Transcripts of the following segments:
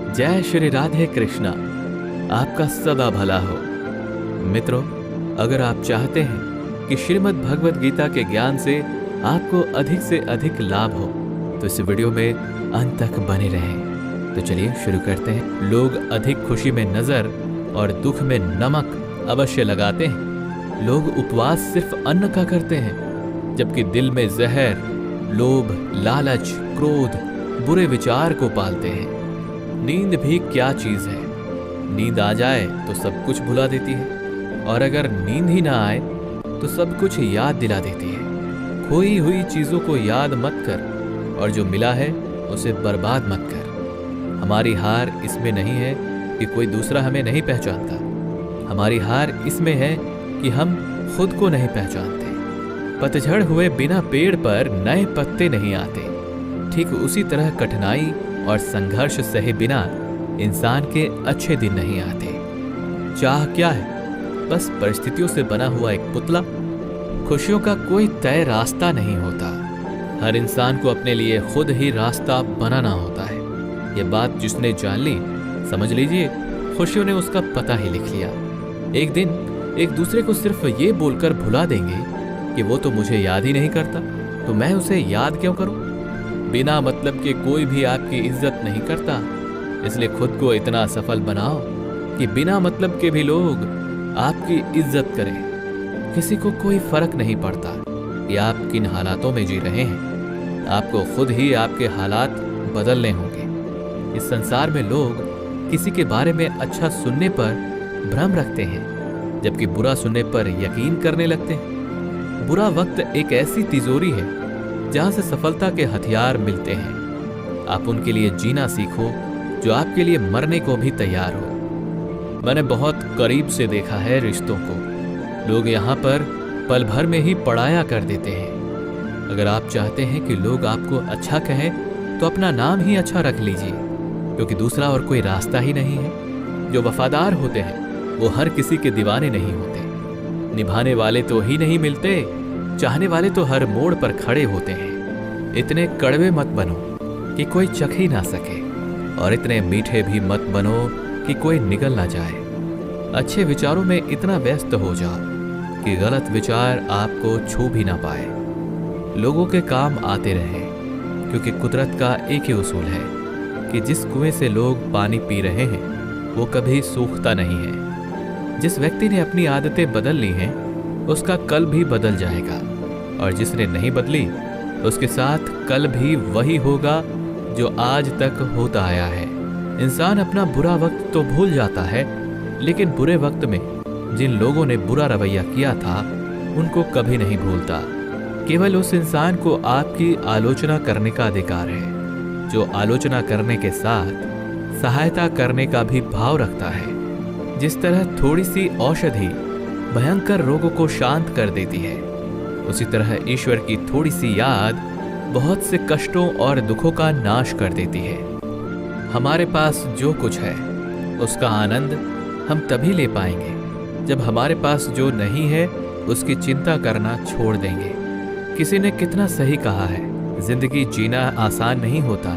जय श्री राधे कृष्णा। आपका सदा भला हो। मित्रों, अगर आप चाहते हैं कि श्रीमद् भगवद गीता के ज्ञान से आपको अधिक से अधिक लाभ हो तो इस वीडियो में अंत तक बने रहें। तो चलिए शुरू करते हैं। लोग अधिक खुशी में नजर और दुख में नमक अवश्य लगाते हैं। लोग उपवास सिर्फ अन्न का करते हैं, जबकि दिल में जहर, लोभ, लालच, क्रोध, बुरे विचार को पालते हैं। नींद भी क्या चीज है। नींद आ जाए तो सब कुछ भुला देती है, और अगर नींद ही ना आए तो सब कुछ याद दिला देती है। खोई हुई चीजों को याद मत कर, और जो मिला है उसे बर्बाद मत कर। हमारी हार इसमें नहीं है कि कोई दूसरा हमें नहीं पहचानता। हमारी हार इसमें है कि हम खुद को नहीं पहचानते। पतझड़ हुए बिना पेड़ पर नए पत्ते नहीं आते। ठीक उसी तरह कठिनाई और संघर्ष सहे बिना इंसान के अच्छे दिन नहीं आते। चाह क्या है? बस परिस्थितियों से बना हुआ एक पुतला। खुशियों का कोई तय रास्ता नहीं होता। हर इंसान को अपने लिए खुद ही रास्ता बनाना होता है। यह बात जिसने जान ली, समझ लीजिए खुशियों ने उसका पता ही लिख लिया। एक दिन एक दूसरे को सिर्फ ये बोलकर भुला देंगे कि वो तो मुझे याद ही नहीं करता, तो मैं उसे याद क्यों करूं? बिना मतलब के कोई भी आपकी इज्जत नहीं करता, इसलिए खुद को इतना सफल बनाओ कि बिना मतलब के भी लोग आपकी इज्जत करें। किसी को कोई फर्क नहीं पड़ता कि आप किन हालातों में जी रहे हैं। आपको खुद ही आपके हालात बदलने होंगे। इस संसार में लोग किसी के बारे में अच्छा सुनने पर भ्रम रखते हैं, जबकि बुरा सुनने पर यकीन करने लगते हैं। बुरा वक्त एक ऐसी तिजोरी है जहां से सफलता के हथियार मिलते हैं। आप उनके लिए जीना सीखो जो आपके लिए मरने को भी तैयार हो। मैंने बहुत करीब से देखा है रिश्तों को। लोग यहाँ पर पल भर में ही पढ़ाया कर देते हैं। अगर आप चाहते हैं कि लोग आपको अच्छा कहें तो अपना नाम ही अच्छा रख लीजिए, क्योंकि दूसरा और कोई रास्ता ही नहीं है। जो वफादार होते हैं वो हर किसी के दीवाने नहीं होते। निभाने वाले तो ही नहीं मिलते, चाहने वाले तो हर मोड़ पर खड़े होते हैं। इतने कड़वे मत बनो कि कोई चख ही ना सके, और इतने मीठे भी मत बनो कि कोई निगल ना जाए। अच्छे विचारों में इतना व्यस्त हो जाओ कि गलत विचार आपको छू भी ना पाए। लोगों के काम आते रहे, क्योंकि कुदरत का एक ही उसूल है कि जिस कुएं से लोग पानी पी रहे हैं वो कभी सूखता नहीं है। जिस व्यक्ति ने अपनी आदतें बदल ली हैं उसका कल भी बदल जाएगा, और जिसने नहीं बदली उसके साथ कल भी वही होगा जो आज तक होता आया है। इंसान अपना बुरा वक्त तो भूल जाता है, लेकिन बुरे वक्त में जिन लोगों ने बुरा रवैया किया था उनको कभी नहीं भूलता। केवल उस इंसान को आपकी आलोचना करने का अधिकार है जो आलोचना करने के साथ सहायता करने का भी भाव रखता है। जिस तरह थोड़ी सी औषधि भयंकर रोगों को शांत कर देती है, उसी तरह ईश्वर की थोड़ी सी याद बहुत से कष्टों और दुखों का नाश कर देती है। हमारे पास जो कुछ है उसका आनंद हम तभी ले पाएंगे जब हमारे पास जो नहीं है उसकी चिंता करना छोड़ देंगे। किसी ने कितना सही कहा है, जिंदगी जीना आसान नहीं होता,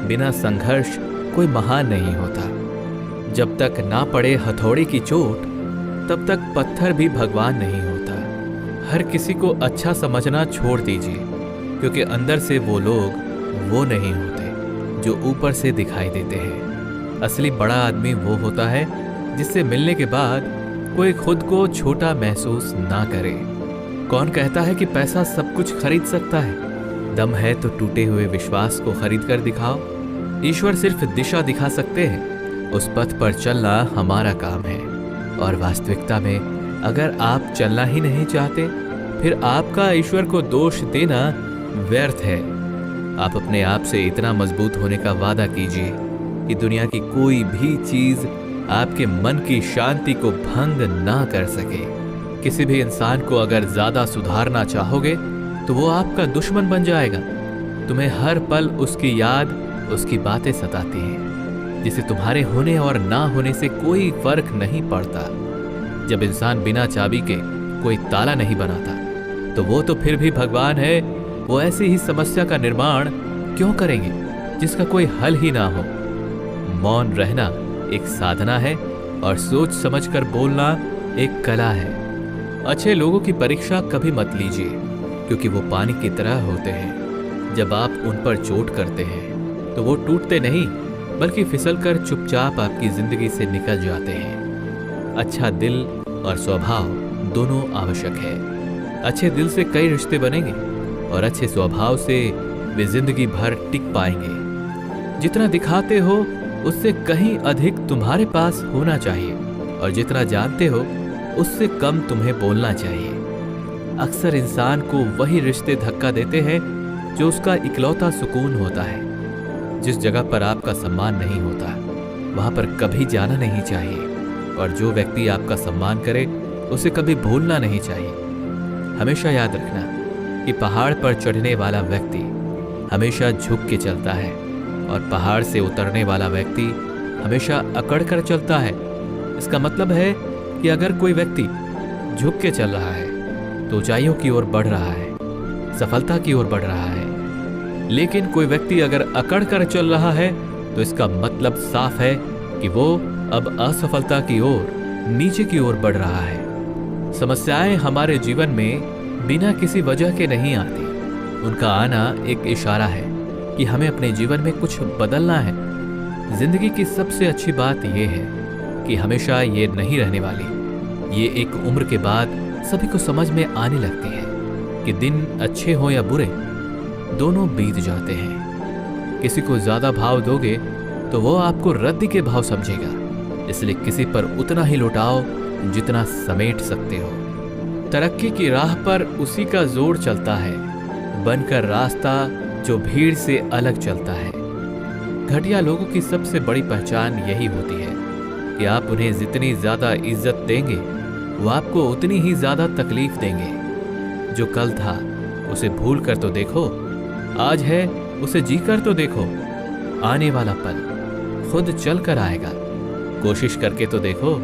बिना संघर्ष कोई महान नहीं होता। जब तक ना पड़े हथौड़े की चोट तब तक पत्थर भी भगवान नहीं होता। हर किसी को अच्छा समझना छोड़ दीजिए, क्योंकि अंदर से वो लोग वो नहीं होते जो ऊपर से दिखाई देते हैं। असली बड़ा आदमी वो होता है जिससे मिलने के बाद कोई खुद को छोटा महसूस ना करे। कौन कहता है कि पैसा सब कुछ खरीद सकता है? दम है तो टूटे हुए विश्वास को खरीद कर दिखाओ। ईश्वर सिर्फ दिशा दिखा सकते हैं, उस पथ पर चलना हमारा काम है। और वास्तविकता में अगर आप चलना ही नहीं चाहते, फिर आपका ईश्वर को दोष देना व्यर्थ है। आप अपने आप से इतना मजबूत होने का वादा कीजिए कि दुनिया की कोई भी चीज आपके मन की शांति को भंग ना कर सके। किसी भी इंसान को अगर ज्यादा सुधारना चाहोगे तो वो आपका दुश्मन बन जाएगा। तुम्हें हर पल उसकी याद, उसकी बातें सताती हैं, जिसे तुम्हारे होने और ना होने से कोई फर्क नहीं पड़ता। जब इंसान बिना चाबी के कोई ताला नहीं बनाता तो वो तो फिर भी भगवान है। वो ऐसी ही समस्या का निर्माण क्यों करेंगे जिसका कोई हल ही ना हो। मौन रहना एक साधना है और सोच समझकर बोलना एक कला है। अच्छे लोगों की परीक्षा कभी मत लीजिए, क्योंकि वो पानी की तरह होते हैं। जब आप उन पर चोट करते हैं तो वो टूटते नहीं, बल्कि फिसलकर चुपचाप आपकी जिंदगी से निकल जाते हैं। अच्छा दिल और स्वभाव दोनों आवश्यक है। अच्छे दिल से कई रिश्ते बनेंगे और अच्छे स्वभाव से वे जिंदगी भर टिक पाएंगे। जितना दिखाते हो उससे कहीं अधिक तुम्हारे पास होना चाहिए, और जितना जानते हो उससे कम तुम्हें बोलना चाहिए। अक्सर इंसान को वही रिश्ते धक्का देते हैं जो उसका इकलौता सुकून होता है। जिस जगह पर आपका सम्मान नहीं होता वहां पर कभी जाना नहीं चाहिए, और जो व्यक्ति आपका सम्मान करे उसे कभी भूलना नहीं चाहिए। हमेशा याद रखना कि पहाड़ पर चढ़ने वाला व्यक्ति हमेशा झुक के चलता है, और पहाड़ से उतरने वाला व्यक्ति हमेशा अकड़ कर चलता है। इसका मतलब है कि अगर कोई व्यक्ति झुक के चल रहा है तो ऊंचाइयों की ओर बढ़ रहा है, सफलता की ओर बढ़ रहा है। लेकिन कोई व्यक्ति अगर अकड़ कर चल रहा है तो इसका मतलब साफ है कि वो अब असफलता की ओर, नीचे की ओर बढ़ रहा है। समस्याएं हमारे जीवन में बिना किसी वजह के नहीं आती। उनका आना एक इशारा है कि हमें अपने जीवन में कुछ बदलना है। जिंदगी की सबसे अच्छी बात यह है कि हमेशा ये नहीं रहने वाली। ये एक उम्र के बाद सभी को समझ में आने लगती है कि दिन अच्छे हो या बुरे, दोनों बीत जाते हैं। किसी को ज्यादा भाव दोगे तो वो आपको रद्दी के भाव समझेगा, इसलिए किसी पर उतना ही लौटाओ जितना समेट सकते हो। तरक्की की राह पर उसी का जोर चलता है, बनकर रास्ता जो भीड़ से अलग चलता है। घटिया लोगों की सबसे बड़ी पहचान यही होती है कि आप उन्हें जितनी ज्यादा इज्जत देंगे वो आपको उतनी ही ज्यादा तकलीफ देंगे। जो कल था उसे भूल कर तो देखो, आज है उसे जी कर तो देखो। आने वाला पल खुद चल कर आएगा, कोशिश करके तो देखो।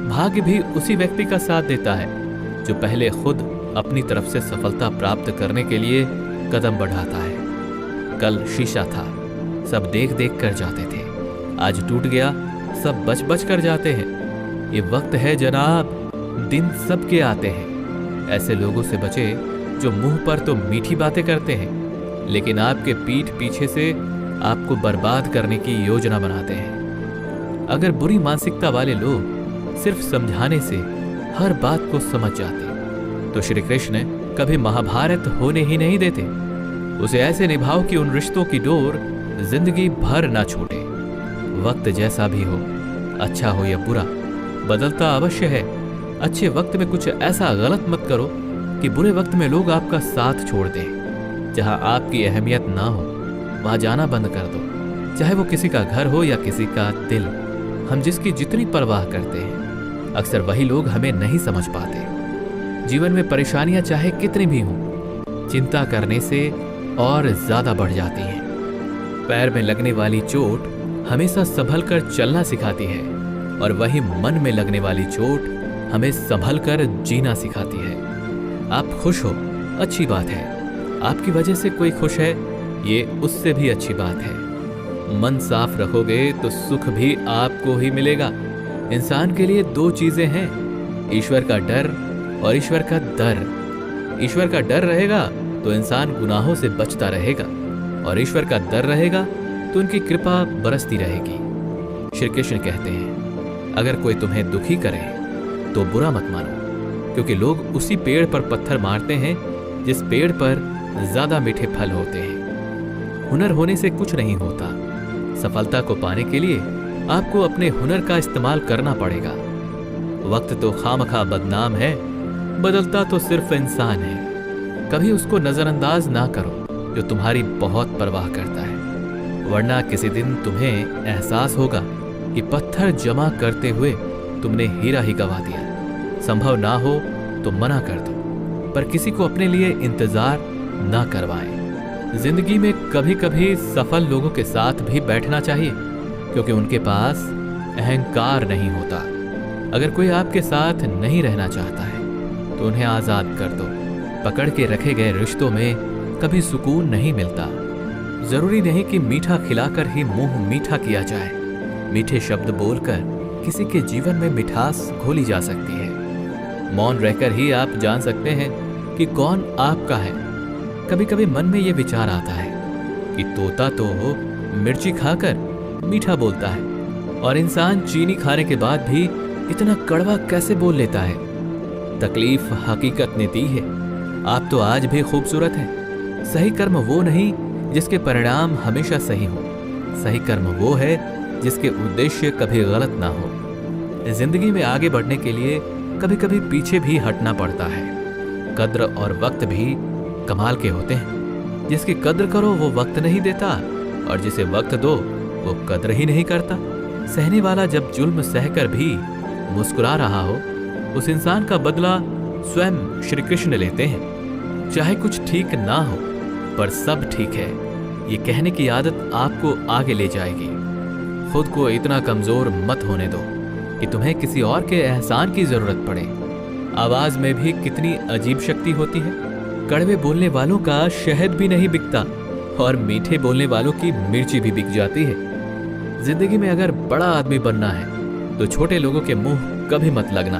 भाग्य भी उसी व्यक्ति का साथ देता है जो पहले खुद अपनी तरफ से सफलता प्राप्त करने के लिए कदम बढ़ाता है। कल शीशा था, सब देख देख कर जाते थे, आज टूट गया, सब बच बच कर जाते हैं। ये वक्त है जनाब, दिन सबके आते हैं। ऐसे लोगों से बचे जो मुंह पर तो मीठी बातें करते हैं, लेकिन आपके पीठ पीछे से आपको बर्बाद करने की योजना बनाते हैं। अगर बुरी मानसिकता वाले लोग सिर्फ समझाने से हर बात को समझ जाते तो श्री कृष्ण कभी महाभारत होने ही नहीं देते। उसे ऐसे निभाओ कि उन रिश्तों की डोर जिंदगी भर ना छूटे। वक्त जैसा भी हो, अच्छा हो या बुरा, बदलता अवश्य है। अच्छे वक्त में कुछ ऐसा गलत मत करो कि बुरे वक्त में लोग आपका साथ छोड़ दें। जहां आपकी अहमियत ना हो वहां जाना बंद कर दो, चाहे वो किसी का घर हो या किसी का दिल। हम जिसकी जितनी परवाह करते हैं, अक्सर वही लोग हमें नहीं समझ पाते। जीवन में परेशानियां चाहे कितनी भी हों, चिंता करने से और ज्यादा बढ़ जाती हैं। पैर में लगने वाली चोट हमेशा संभल कर चलना सिखाती है, और वही मन में लगने वाली चोट हमें संभल कर जीना सिखाती है। आप खुश हो, अच्छी बात है। आपकी वजह से कोई खुश है, ये उससे भी अच्छी बात है। मन साफ रखोगे तो सुख भी आपको ही मिलेगा। इंसान के लिए दो चीजें हैं, ईश्वर का डर और ईश्वर का दर। ईश्वर का डर रहेगा तो इंसान गुनाहों से बचता रहेगा, और ईश्वर का डर रहेगा तो उनकी कृपा बरसती रहेगी। श्री कृष्ण कहते हैं, अगर कोई तुम्हें दुखी करे तो बुरा मत मानो, क्योंकि लोग उसी पेड़ पर पत्थर मारते हैं जिस पेड़ पर ज्यादा मीठे फल होते हैं। हुनर होने से कुछ नहीं होता। सफलता को पाने के लिए आपको अपने हुनर का इस्तेमाल करना पड़ेगा। वक्त तो खामखा बदनाम है, बदलता तो सिर्फ इंसान है। कभी उसको नजरअंदाज ना करो जो तुम्हारी बहुत परवाह करता है, वरना किसी दिन तुम्हें एहसास होगा कि पत्थर जमा करते हुए तुमने हीरा ही गवा दिया। संभव ना हो तो मना कर दो, पर किसी को अपने लिए इंतजार ना करवाएं। जिंदगी में कभी कभी सफल लोगों के साथ भी बैठना चाहिए, क्योंकि उनके पास अहंकार नहीं होता। अगर कोई आपके साथ नहीं रहना चाहता है तो उन्हें आजाद कर दो। पकड़ के रखे गए रिश्तों में कभी सुकून नहीं मिलता। जरूरी नहीं कि मीठा खिलाकर ही मुंह मीठा किया जाए। मीठे शब्द बोलकर किसी के जीवन में मिठास घोली जा सकती है। मौन रहकर ही आप जान सकते हैं कि कौन आपका है। कभी कभी मन में यह विचार आता है कि तोता तो मिर्ची खाकर मीठा बोलता है और इंसान चीनी खाने के बाद भी इतना कड़वा कैसे बोल लेता है। तकलीफ हकीकत ने दी है। आप तो आज भी खूबसूरत हैं। सही कर्म वो नहीं जिसके परिणाम हमेशा सही हो। सही कर्म वो है जिसके उद्देश्य कभी गलत ना हो। जिंदगी में आगे बढ़ने के लिए कभी कभी पीछे भी हटना पड़ता है। कद्र और वक्त भी कमाल के होते हैं। जिसकी कद्र करो वो वक्त नहीं देता और जिसे वक्त दो वो कद्र ही नहीं करता। सहने वाला जब जुल्म सहकर भी मुस्कुरा रहा हो, उस इंसान का बदला स्वयं श्री कृष्ण लेते हैं। चाहे कुछ ठीक ना हो पर सब ठीक है, ये कहने की आदत आपको आगे ले जाएगी। खुद को इतना कमजोर मत होने दो कि तुम्हें किसी और के एहसान की जरूरत पड़े। आवाज में भी कितनी अजीब शक्ति होती है। कड़वे बोलने वालों का शहद भी नहीं बिकता और मीठे बोलने वालों की मिर्ची भी बिक जाती है। जिंदगी में अगर बड़ा आदमी बनना है तो छोटे लोगों के मुंह कभी मत लगना।